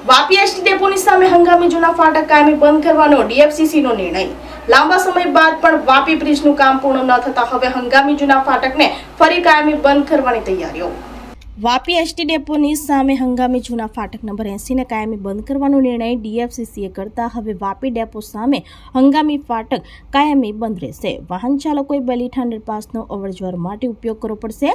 Vapi ST ડેપોની સામે હંગામી જૂના ફાટક કાયમી બંધ કરવાનો ડીએફસીસીનો નિર્ણય। લાંબા સમય બાદ પણ વાપી બ્રિજનું કામ પૂર્ણ ન થતા હવે હંગામી જૂના ફાટકને ફરી કાયમી બંધ કરવાની તૈયારીઓ। વાપી એસટી ડેપોની સામે હંગામી જૂના ફાટક નંબર 80 ને કાયમી બંધ કરવાનો નિર્ણય ડીએફસીસીએ કરતા હવે વાપી ડેપો સામે હંગામી ફાટક કાયમી બંધ રહેશે। વાહન ચાલકોએ બેલીઠા અંડરપાસનો અવરજવર માટે ઉપયોગ કરવો પડશે।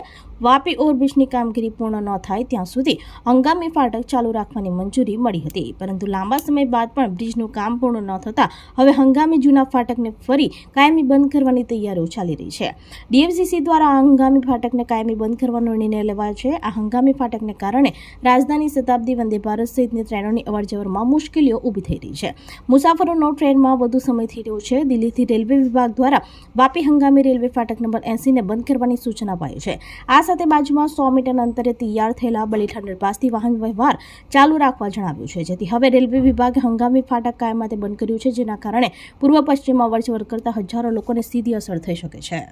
વાપી ઓવરબ્રિજની કામગીરી પૂર્ણ ન થાય ત્યાં સુધી હંગામી ફાટક ચાલુ રાખવાની મંજૂરી મળી હતી, પરંતુ લાંબા સમય બાદ પણ બ્રિજનું કામ પૂર્ણ ન થતા હવે હંગામી જૂના ફાટકને ફરી કાયમી બંધ કરવાની તૈયારીઓ ચાલી રહી છે। ડીએફસીસી દ્વારા આ હંગામી ફાટકને કાયમી બંધ કરવાનો નિર્ણય લેવાયો છે। આ હંગામી ફાટકને કારણે રાજધાની શતાબ્દી, વંદે ભારત સહિતની ટ્રેનોની અવરજવરમાં મુશ્કેલીઓ ઊભી થઈ રહી છે। મુસાફરોનો ટ્રેનમાં વધુ સમય થઈ રહ્યો છે। દિલ્હીથી રેલવે વિભાગ દ્વારા વાપી હંગામી રેલવે ફાટક નંબર 80 ને બંધ કરવાની સૂચના અપાઈ છે। આ સાથે બાજુમાં 100 મીટર અંતરે તૈયાર થયેલા બેલીઠા અંડરપાસથી વાહન વ્યવહાર ચાલુ રાખવા જણાવ્યું છે, જેથી હવે રેલવે વિભાગે હંગામી ફાટક કાયમ માટે બંધ કર્યું છે, જેના કારણે પૂર્વ પશ્ચિમ અવરજવર કરતા હજારો લોકોને સીધી અસર થઈ શકે છે।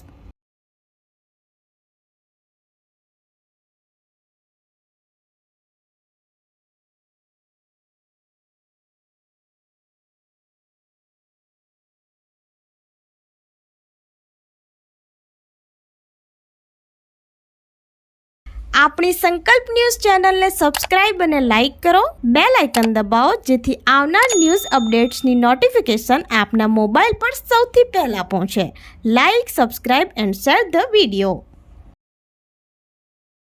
આપણી સંકલ્પ ન્યૂઝ ચેનલને સબસ્ક્રાઇબ અને લાઇક કરો, બેલ આઇકન દબાવો જેથી આવનાર ન્યૂઝ અપડેટ્સની નોટિફિકેશન આપના મોબાઈલ પર સૌથી પહેલા પહોંચે। Like, subscribe and share the video.